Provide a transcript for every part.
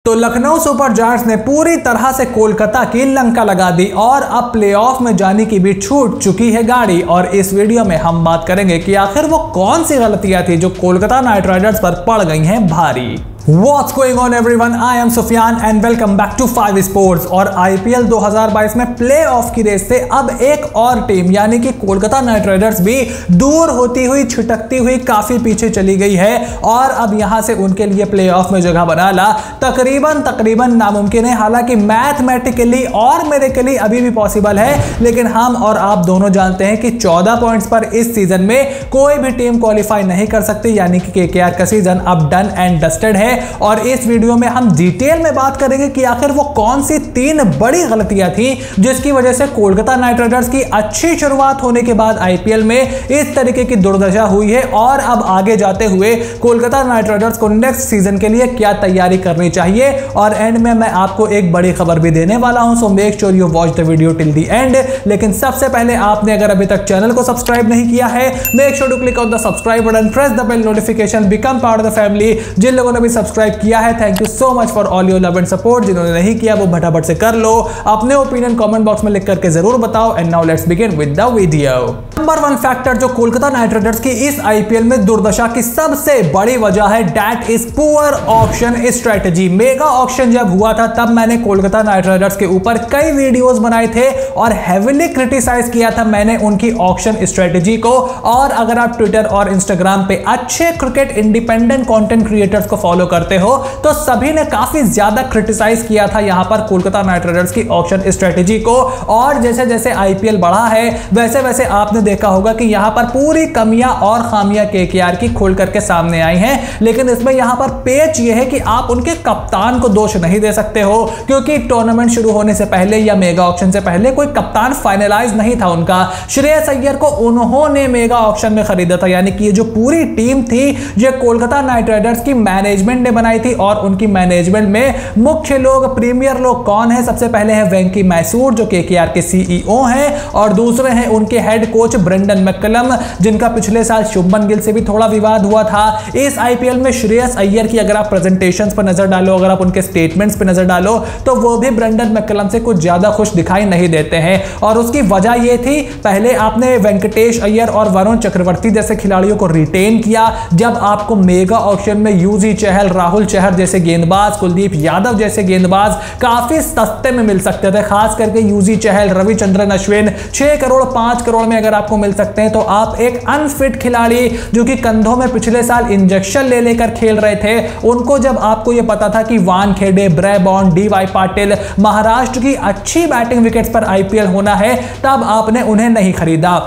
तो Lucknow super giants ने पूरी तरह से कोलकाता की लंका लगा दी और अब प्लेऑफ में जाने की भी छूट चुकी है गाड़ी। और इस वीडियो में हम बात करेंगे कि आखिर वो कौन सी गलतियां थी जो कोलकाता नाइट राइडर्स पर पड़ गई हैं भारी। What's going on everyone? I am Sufyan and welcome back to 5 Sports। और IPL 2022 में प्ले ऑफ की रेस से अब एक और टीम यानी कि कोलकाता नाइट राइडर्स भी दूर होती हुई छिटकती हुई काफी पीछे चली गई है और अब यहां से उनके लिए प्ले ऑफ में जगह बनाना तकरीबन नामुमकिन है। हालांकि मैथमेटिकली और मेरिकली अभी भी पॉसिबल है, लेकिन हम और आप दोनों जानते हैं कि 14 पॉइंट्स पर इस सीजन में कोई भी टीम क्वालिफाई नहीं कर सकती, यानी कि KKR का सीजन अब डन एंड डस्टेड है। और इस वीडियो में हम डिटेल में बात करेंगे कि आखिर वो कौन सी 3 बड़ी गलतियां थी जिसकी वजह से कोलकाता नाइट राइडर्स की अच्छी शुरुआत होने के बाद IPL में इस तरीके की दुर्दशा हुई है और अब आगे जाते हुए कोलकाता नाइट राइडर्स को नेक्स्ट सीजन के लिए क्या तैयारी करनी चाहिए। और एंड में मैं आपको एक बड़ी खबर भी देने वाला हूं, so make sure you watch the video till the end. लेकिन सबसे पहले आपने अगर अभी तक चैनल को सब्सक्राइब नहीं किया है, make sure to click on the subscribe button, press the bell notification, become part of the family. जिन लोगों ने भी सब्सक्राइब किया है, thank you so much for all your love and support. जिन्होंने नहीं किया वो फटाफट से कर लो। अपने ओपिनियन कमेंट बॉक्स में लिख करके जरूर बताओ। And now let's begin with the video. Number 1 factor जो कोलकाता नाइट राइडर्स की इस IPL में दुर्दशा की सबसे बड़ी वजह है, that is poor auction strategy. Mega auction जब हुआ था तब मैंने कोलकाता नाइट राइडर्स के ऊपर कई वीडियोस बनाए थे और हेवीली क्रिटिसाइज किया था मैंने उनकी ऑक्शन स्ट्रेटजी को। और अगर आप ट्विटर और इंस्टाग्राम पे अच्छे क्रिकेट इंडिपेंडेंट कंटेंट क्रिएटर्स को फॉलो करते हो तो सभी ने काफी ज्यादा क्रिटिसाइज किया था यहां पर कोलकाता नाइट राइडर्स की ऑक्शन स्ट्रेटजी को। और जैसे जैसे IPL बढ़ा है वैसे वैसे आपने देखा होगा कि यहां पर पूरी कमियां और खामियां KKR की खोल करके सामने आई हैं। लेकिन इसमें यहां पर पेच यह है कि आप उनके कप्तान को दोष नहीं दे सकते हो, क्योंकि टूर्नामेंट शुरू होने से पहले या मेगा ऑक्शन से पहले कोई कप्तान फाइनलाइज नहीं था उनका। श्रेयस अय्यर को उन्होंने मेगा ऑक्शन में खरीदा था, यानी कि ये जो पूरी टीम थी ये कोलकाता नाइट राइडर्स की मैनेजमेंट ने बनाई थी। और उनकी मैनेजमेंट में मुख्य लोग, प्रीमियर लोग कौन है? सबसे पहले है वेंकी मैसूर जो KKR के CEO हैं, और दूसरे हैं उनके हेड कोच ब्रेंडन मैकलम, जिनका पिछले साल शुभमन गिल से भी थोड़ा विवाद हुआ था। इस IPL में श्रेयस अय्यर की अगर आप प्रेजेंटेशंस पर नजर डालो, अगर आप उनके स्टेटमेंट्स पर नजर डालो तो वो भी ब्रेंडन मैकलम से कुछ ज्यादा खुश दिखाई नहीं देते हैं। और उसकी वजह यह थी, पहले आपने वेंकटेश अय्यर और वरुण चक्रवर्ती जैसे खिलाड़ियों को रिटेन किया, जब आपको मेगा ऑक्शन में युजवेंद्र चहल, राहुल चहर जैसे गेंदबाज, कुलदीप यादव जैसे गेंदबाज काफी सस्ते में मिल सकते थे। खास करके युजवेंद्र चहल, रविचंद्रन अश्विन 6 करोड़ 5 करोड़ में अगर आपको मिल सकते हैं, तो आप एक अनफिट खिलाड़ी जो कि कंधों में पिछले साल इंजेक्शन ले लेकर खेल रहे थे, उनको जब आपको यह पता था कि वानखेड़े, ब्रेबॉर्न, DY पाटिल, महाराष्ट्र की अच्छी बैटिंग विकेट्स पर IPL होना है, तब आपने उन्हें नहीं खरीदा।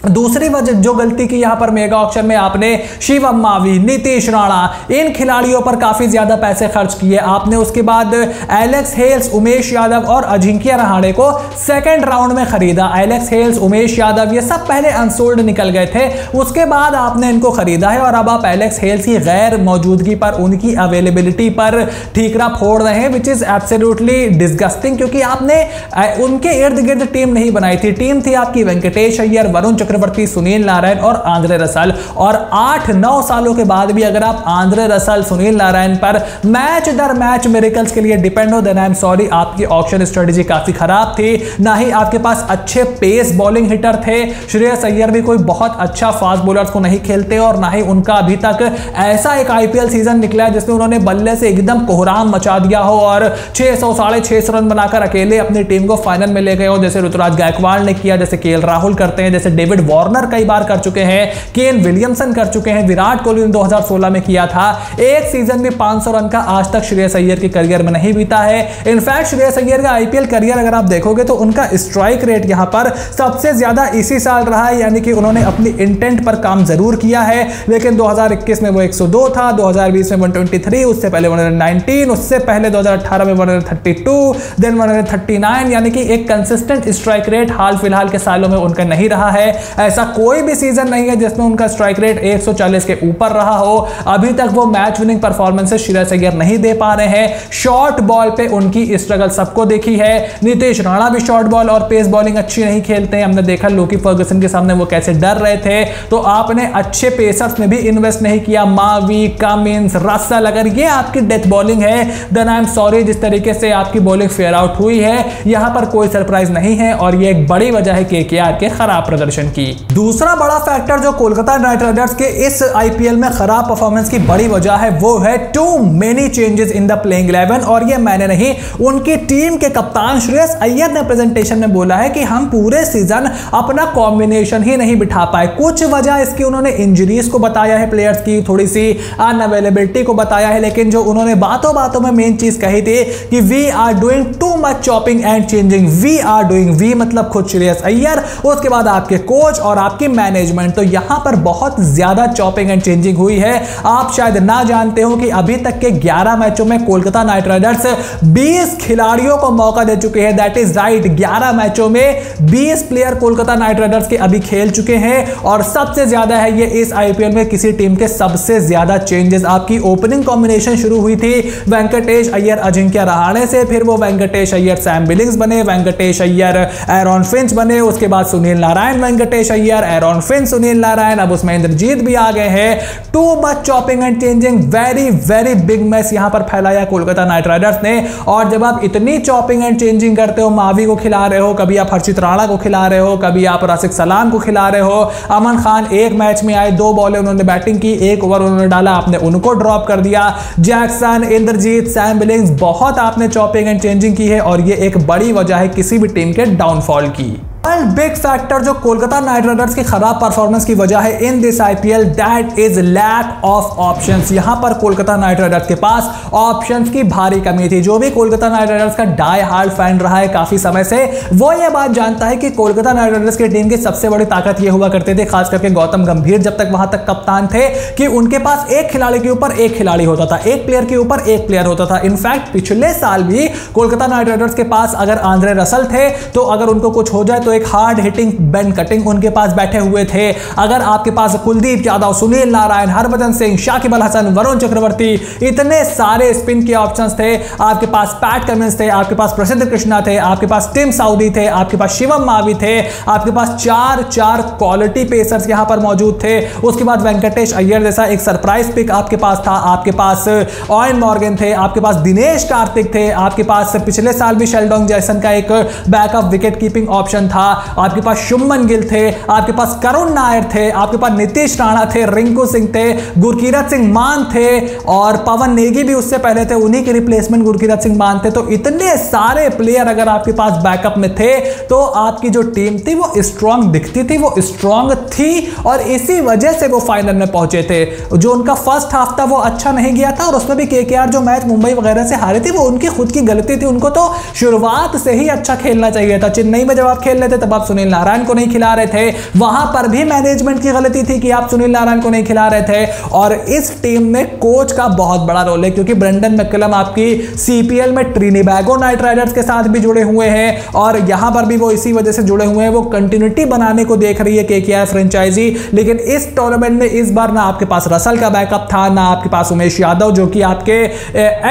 दूसरी वजह जो गलती की यहां पर मेगा ऑक्शन में, आपने शिवम मावी, नीतीश राणा, इन खिलाड़ियों पर काफी ज्यादा पैसे खर्च किए आपने। उसके बाद एलेक्स हेल्स, उमेश यादव और अजिंक्य रहाणे को सेकंड राउंड में खरीदा। एलेक्स हेल्स, उमेश यादव ये सब पहले अनसोल्ड निकल गए थे, उसके बाद आपने इनको खरीदा है। और अब आप एलेक्स हेल्स की गैर मौजूदगी पर, उनकी अवेलेबिलिटी पर ठीकरा फोड़ रहे हैं, विच इज एब्सोल्युटली डिस्गस्टिंग, क्योंकि आपने उनके इर्द गिर्द टीम नहीं बनाई थी। टीम थी आपकी वेंकटेश अय्यर, वरुण चक्रवर्ती, सुनील नारायण और आंद्रे रसल। और 8-9 सालों के बाद भी अगर आप आंद्रे रसल, सुनील नारायण पर मैच दर मैच मिरेकल्स के लिए डिपेंड हो, देन आई एम सॉरी, आपकी ऑक्शन स्ट्रेटजी काफी खराब थी। ना ही आपके पास अच्छे पेस बॉलिंग हिटर थे। श्रेयस अय्यर भी कोई बहुत अच्छा फास्ट बॉलर्स को नहीं खेलते, और ना ही उनका अभी तक ऐसा एक IPL सीजन निकला है जिसमें उन्होंने बल्ले से एकदम कोहराम मचा दिया हो और 600 650 रन बनाकर अकेले अपनी टीम को फाइनल में ले गए हो, जैसे ऋतुराज गायकवाड़ ने किया, जैसे KL राहुल करते हैं, जैसे डेविड वार्नर कई बार कर चुके हैं, केन विलियमसन कर चुके हैं, विराट कोहली ने 2016 में किया था। एक सीजन में 500 रन का आज तक श्रेयस अय्यर के करियर में नहीं बीता है। इनफैक्ट श्रेयस अय्यर का IPL करियर अगर आप देखोगे तो उनका स्ट्राइक रेट यहां पर सबसे ज्यादा इसी साल रहा है, यानी कि उन्होंने अपनी इंटेंट पर काम जरूर किया है। लेकिन 2021 में वो 102 था, 2020 में 123, उससे पहले 119, उससे पहले 2018 में 132, देन 139, यानी कि एक कंसिस्टेंट स्ट्राइक रेट हाल फिलहाल के सालों में उनका नहीं रहा है। ऐसा कोई भी सीजन नहीं है जिसमें उनका स्ट्राइक रेट 140 के ऊपर रहा हो। अभी तक वो match winning performances Shreyas Iyer नहीं दे पा रहे हैं। शॉर्ट बॉल पे उनकी स्ट्रगल सबको देखी है। नीतीश राणा भी शॉर्ट बॉल और पेस बॉलिंग अच्छी नहीं खेलते हैं। हमने देखा लोकी फर्गुसन के सामने वो कैसे डर रहे थे। तो आपने अच्छे पेसर्स में भी इन्वेस्ट नहीं किया, मावी, कमिंस, रसल। अगर ये आपकी डेथ बॉलिंग है देन आई एम सॉरी, जिस तरीके से आपकी बॉलिंग फेयर आउट हुई है यहां पर कोई सरप्राइज नहीं है और ये एक बड़ी वजह है केकेआर के खराब प्रदर्शन की। दूसरा बड़ा फैक्टर जो कोलकाता नाइट राइडर्स के इस आईपीएल में खराब परफॉर्मेंस की बड़ी वजह है वो है too many changes in the playing 11। और ये मैंने नहीं, उनकी टीम के कप्तान श्रेयस अय्यर ने प्रेजेंटेशन में बोला है कि हम पूरे सीजन अपना कॉम्बिनेशन ही नहीं बिठा पाए। कुछ वजह इसकी उन्होंने इंजरीज को बताया है, प्लेयर्स की थोड़ी सी अनअवेलेबिलिटी को बताया है, लेकिन जो उन्होंने बातों बातों में मेन चीज कही थी कि we are doing too much chopping and changing. We are doing, we मतलब खुद श्रेयस अय्यर, उसके बाद आपके कोच और आपकी मैनेजमेंट। तो यहां पर बहुत ज्यादा चॉपिंग एंड चेंजिंग हुई है। आप शायद ना जानते हो कि अभी तक के 11 मैचों में कोलकाता नाइट राइडर्स 20 खिलाड़ियों को मौका दे चुके हैं। दैट इज राइट, 11 मैचों में 20 प्लेयर कोलकाता नाइट राइडर्स के अभी खेल चुके हैं और सबसे ज्यादा है ये इस आईपीएल में किसी टीम के सबसे ज्यादा चेंजेस। आपकी ओपनिंग कॉम्बिनेशन शुरू हुई थी वेंकटेश अय्यर अजिंक्य रहाणे से, फिर वो वेंकटेश अय्यर सैम बिलिंग्स बने, वेंकटेश अय्यर एरॉन फिंच बने, उसके बाद सुनील नारायण वेंकटेश अय्यर, एरॉन फिंच सुनील नारायण, अब उसमें इंद्रजीत भी आ गए हैं। Too much chopping and changing, very very big mess यहां पर फैलाया कोलकाता नाइट राइडर्स ने। और जब आप इतनी चॉपिंग एंड चेंजिंग करते हो, मावी को खिला रहे हो, कभी आप हर्षित राणा को खिला रहे हो, कभी आप राशिक सलाम को खिला रहे हो। अमन खान एक मैच में आए, 2 बॉलें उन्होंने बैटिंग की, 1 ओवर उन्होंने डाला, आपने उनको ड्रॉप कर दिया। जैक्सन, इंद्रजीत, सैम बिलिंग्स, बहुत आपने चॉपिंग एंड चेंजिंग की है और ये एक बड़ी वजह है किसी भी टीम के डाउनफॉल की। बिग फैक्टर जो कोलकाता नाइट राइडर्स की खराब परफॉर्मेंस की वजह है in this IPL, that is lack of options. यहां पर कोलकाता नाइट राइडर्स के पास ऑप्शंस की भारी कमी थी। जो भी कोलकाता नाइट राइडर्स का डाई हार्ड फैन रहा है काफी समय से, वो ये बात जानता है कि कोलकाता नाइट राइडर्स की टीम की सबसे बड़ी ताकत ये हुआ करते थे, खास करके गौतम गंभीर जब तक वहां तक कप्तान थे, कि उनके पास एक खिलाड़ी के ऊपर एक खिलाड़ी होता था, एक प्लेयर के ऊपर एक प्लेयर होता था। इनफैक्ट पिछले साल भी कोलकाता नाइट राइडर्स के पास अगर आंद्रे रसल थे तो अगर उनको कुछ हो जाए तो एक हार्ड हिटिंग बेन कटिंग उनके पास बैठे हुए थे। अगर आपके पास कुलदीप यादव, सुनील नारायण, हरभजन सिंह, शाकिब अल हसन, वरुण चक्रवर्ती, इतने सारे स्पिन के ऑप्शंस थे, आपके पास पैट कमिंस थे, आपके पास प्रसिद्ध कृष्णा थे, आपके पास टिम साउदी थे, आपके पास शिवम मावी थे, आपके पास 4 क्वालिटी पेसर्स यहां पर मौजूद थे। उसके बाद वेंकटेश अय्यर जैसा एक सरप्राइज पिक आपके पास था, आपके पास ऑयन मॉर्गन थे, आपके पास दिनेश कार्तिक थे, आपके पास पिछले साल भी शेल्डॉन जैसन का एक बैकअप विकेट कीपिंग ऑप्शन था, आपके पास शुभमन गिल थे, आपके पास करुण नायर थे, आपके पास नीतीश राणा थे, रिंकू सिंह थे, गुरकीरत सिंह मान थे और पवन नेगी भी उससे पहले थे, उन्हीं के रिप्लेसमेंट गुरकीरत सिंह मान थे। तो इतने सारे प्लेयर अगर आपके पास बैकअप में थे तो आपकी जो टीम थी वो स्ट्रांग दिखती थी, वो स्ट्रांग थी और इसी वजह से वो फाइनल में पहुंचे थे। जो उनका फर्स्ट हाफ था वो अच्छा नहीं गया था और उसमें भी केकेआर जो मैच मुंबई वगैरह से हारे थे वो उनकी खुद की गलती थी। उनको तो शुरुआत से ही अच्छा खेलना चाहिए था। चेन्नई में जब आप खेल रहे थे तब आप सुनील नारायण को नहीं खिला रहे थे, वहां पर भी मैनेजमेंट की गलती थी कि आप सुनील नारायण को नहीं खिला रहे थे। और इस टीम में कोच का बहुत बड़ा रोल है क्योंकि ब्रेंडन मैकलम आपकी सीपीएल में ट्रिनिबैगो नाइट राइडर्स के साथ भी जुड़े हुए हैं और यहां पर भी वो इसी वजह से जुड़े हुए हैं। वो कंटिन्यूटी बनाने को देख रही है केकेआर फ्रेंचाइजी, लेकिन इस टूर्नामेंट में इस बार ना आपके पास रसल का बैकअप था, ना आपके पास उमेश यादव जो कि आपके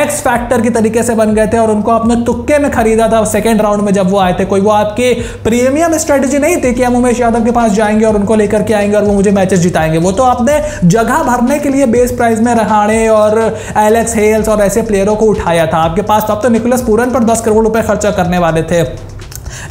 एक्स फैक्टर की तरीके से बन गए थे और उनको आपने तुक्के में खरीदा था सेकेंड राउंड में जब वो आए थे। कोई वो आपकी प्रीमियम स्ट्रेटेजी नहीं थी कि हम उमेश यादव के पास जाएंगे और उनको लेकर के आएंगे और वो मुझे मैचेस जिताएंगे। वो तो आपने जगह भरने के लिए बेस प्राइस में रहाणे और एलेक्स हेल्स और ऐसे प्लेयरों को उठाया था आपके पास। तो अब तो निकोलस पूरन पर 10 करोड़ रुपए खर्चा करने वाले थे।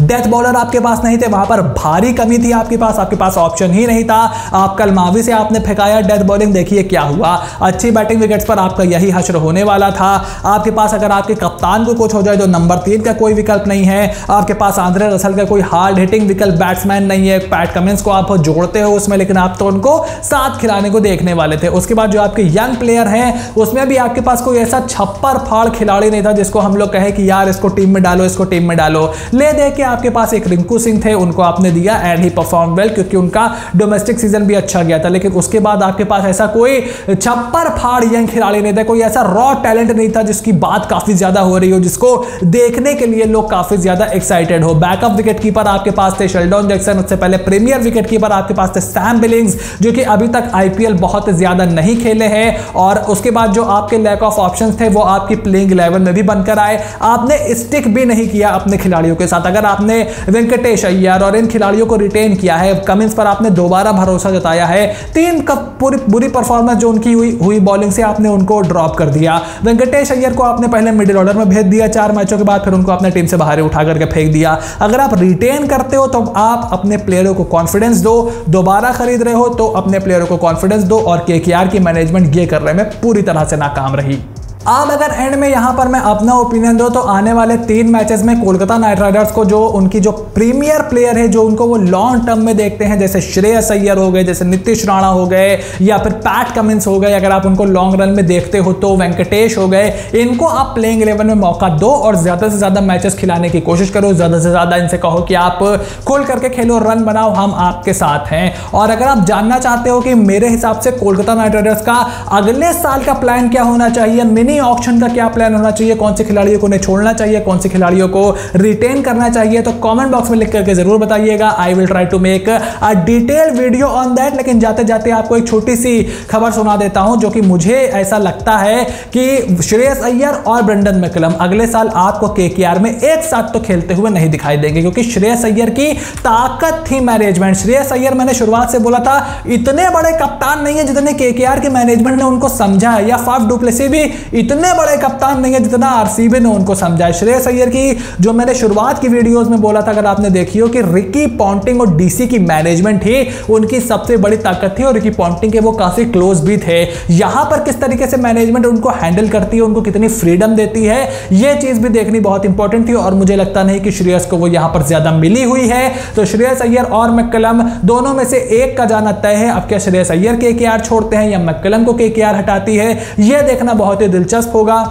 डेथ बॉलर आपके पास नहीं थे, वहां पर भारी कमी थी आपके पास ऑप्शन ही नहीं था। आप कल मावी से आपने फेंकाया डेथ बॉलिंग, देखिए क्या हुआ। अच्छी बैटिंग विकेट्स पर आपका यही हश्र होने वाला था। आपके पास अगर आपके कप्तान को कुछ हो जाए तो नंबर 3 का कोई विकल्प नहीं है। आपके पास आंद्रे रसल का कोई हार्ड हिटिंग विकल्प बैट्समैन नहीं है। पैट कमिंस को आप जोड़ते हो उसमें, लेकिन आप तो उनको साथ खिलाने को देखने वाले थे। उसके बाद जो आपके यंग प्लेयर हैं उसमें भी आपके पास कोई ऐसा छप्पर फाड़ खिलाड़ी नहीं था जिसको हम लोग कहे कि यार इसको टीम में डालो, इसको टीम में डालो। ले दे के आपके पास एक रिंकू सिंह थे, उनको आपने दिया एंड ही परफॉर्म वेल क्योंकि उनका डोमेस्टिक सीजन भी अच्छा गया था। लेकिन उसके बाद आपके पास ऐसा कोई छप्पर फाड़ यंग खिलाड़ी नहीं था, कोई ऐसा रॉ टैलेंट नहीं था जिसकी बात काफी ज्यादा हो रही हो, जिसको देखने के लिए लोग काफी ज्यादा एक्साइटेड हो। बैकअप विकेट कीपर आपके पास थे शेल्डन जैक्सन, उससे पहले प्रीमियर विकेट कीपर आपके पास थे सैम बिलिंग्स, जो कि अभी तक आईपीएल बहुत ज्यादा नहीं खेले हैं। और उसके बाद जो आपके लैक ऑफ ऑप्शंस थे वो आपकी प्लेइंग 11 में भी बनकर आए। आपने स्टिक भी नहीं किया अपने खिलाड़ियों के साथ। अगर आपने वेंकटेश अय्यर और इन खिलाड़ियों को रिटेन किया है, कमिंस पर आपने दोबारा भरोसा जताया है, 3 पूरी बुरी परफॉर्मेंस जो उनकी हुई बॉलिंग से आपने उनको ड्रॉप कर दिया। वेंकटेश अय्यर को आपने पहले मिडिल ऑर्डर में भेज दिया 4 मैचों के बाद, फिर उनको अपने टीम से बाहर उठा करके फेंक दिया। अगर आप रिटेन करते हो तो आप अपने प्लेयरों को कॉन्फिडेंस दो, दोबारा खरीद रहे हो तो अपने प्लेयरों को कॉन्फिडेंस दो, और केकेआर की मैनेजमेंट ये करने में पूरी तरह से नाकाम रही। अब अगर एंड में यहां पर मैं अपना ओपिनियन दूं तो आने वाले 3 मैचेस में कोलकाता नाइट राइडर्स को जो उनकी जो प्रीमियर प्लेयर है, जो उनको वो लॉन्ग टर्म में देखते हैं, जैसे श्रेयस अय्यर हो गए, जैसे नीतीश राणा हो गए, या फिर पैट कमिंस हो गए, अगर आप उनको लॉन्ग रन में देखते हो तो वेंकटेश हो गए, इनको आप प्लेइंग 11 में मौका दो और ज्यादा से ज्यादा मैचेस खिलाने की कोशिश करो। ज्यादा से ज्यादा इनसे कहो कि आप खोल करके खेलो, रन बनाओ, हम आपके साथ हैं। और अगर आप जानना चाहते हो कि मेरे हिसाब से कोलकाता नाइट राइडर्स का अगले साल का प्लान क्या होना चाहिए, मिनी ऑक्शन का क्या प्लान होना चाहिए, कौन से खिलाड़ियों को उन्हें छोड़ना चाहिए, कौन से खिलाड़ियों को रिटेन करना चाहिए, तो कमेंट बॉक्स में लिख करके जरूर बताइएगा। I will try to make a detailed video on that. लेकिन जाते जाते आपको एक छोटी सी खबर सुना देता हूं, जो कि मुझे ऐसा लगता है कि श्रेयस अय्यर और ब्रेंडन मैकलम अगले साल आपको केकेआर में एक साथ तो खेलते हुए नहीं दिखाई देंगे, क्योंकि श्रेयस अय्यर की ताकत थी मैनेजमेंट। श्रेयस अय्यर, मैंने शुरुआत से बोला था, इतने बड़े कप्तान नहीं है जितने केकेआर की मैनेजमेंट ने उनको समझा है, या फाफ डुप्लेसी भी इतने बड़े कप्तान नहीं है जितना आरसीबी ने उनको समझा है। श्रेयस अय्यर की जो मैंने शुरुआत की वीडियोस में बोला था, अगर आपने देखी हो, कि रिकी पॉन्टिंग और डीसी की मैनेजमेंट ही उनकी सबसे बड़ी ताकत थी, और रिकी पॉन्टिंग के वो काफी क्लोज भी थे। यहां पर किस तरीके से मैनेजमेंट उनको हैंडल करती है, उनको कितनी फ्रीडम देती है, यह चीज भी देखनी बहुत इंपॉर्टेंट थी। और मुझे लगता नहीं कि श्रेयस को वो यहां पर ज्यादा मिली हुई है। तो श्रेयस अय्यर और मैकलम दोनों में से एक का जाना तय है। अब क्या श्रेयस अय्यर केकेआर छोड़ते हैं या मैकलम को केकेआर हटाती है, यह देखना बहुत ही दिलचस्प होगा।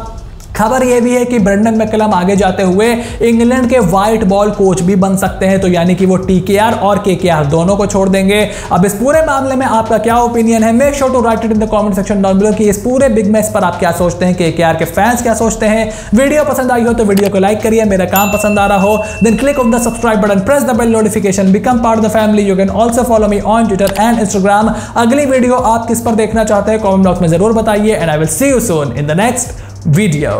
खबर यह भी है कि ब्रेंडन मैकलम आगे जाते हुए इंग्लैंड के व्हाइट बॉल कोच भी बन सकते हैं, तो यानी कि वो टीकेआर और केकेआर दोनों को छोड़ देंगे। अब इस पूरे मामले में आपका क्या ओपिनियन है, make sure to write it in the comment section down below कि इस पूरे बिग मैच पर आप क्या सोचते हैं, केकेआर के फैंस क्या सोचते हैं। वीडियो पसंद आई हो तो वीडियो को लाइक करिए, मेरा काम पसंद आ रहा हो then click on the subscribe button, press the bell notification, become part of the family. You can also follow me on Twitter and Instagram. अगली वीडियो आप किस पर देखना चाहते हैं कमेंट बॉक्स में जरूर बताइए, and I will see you soon in the next video।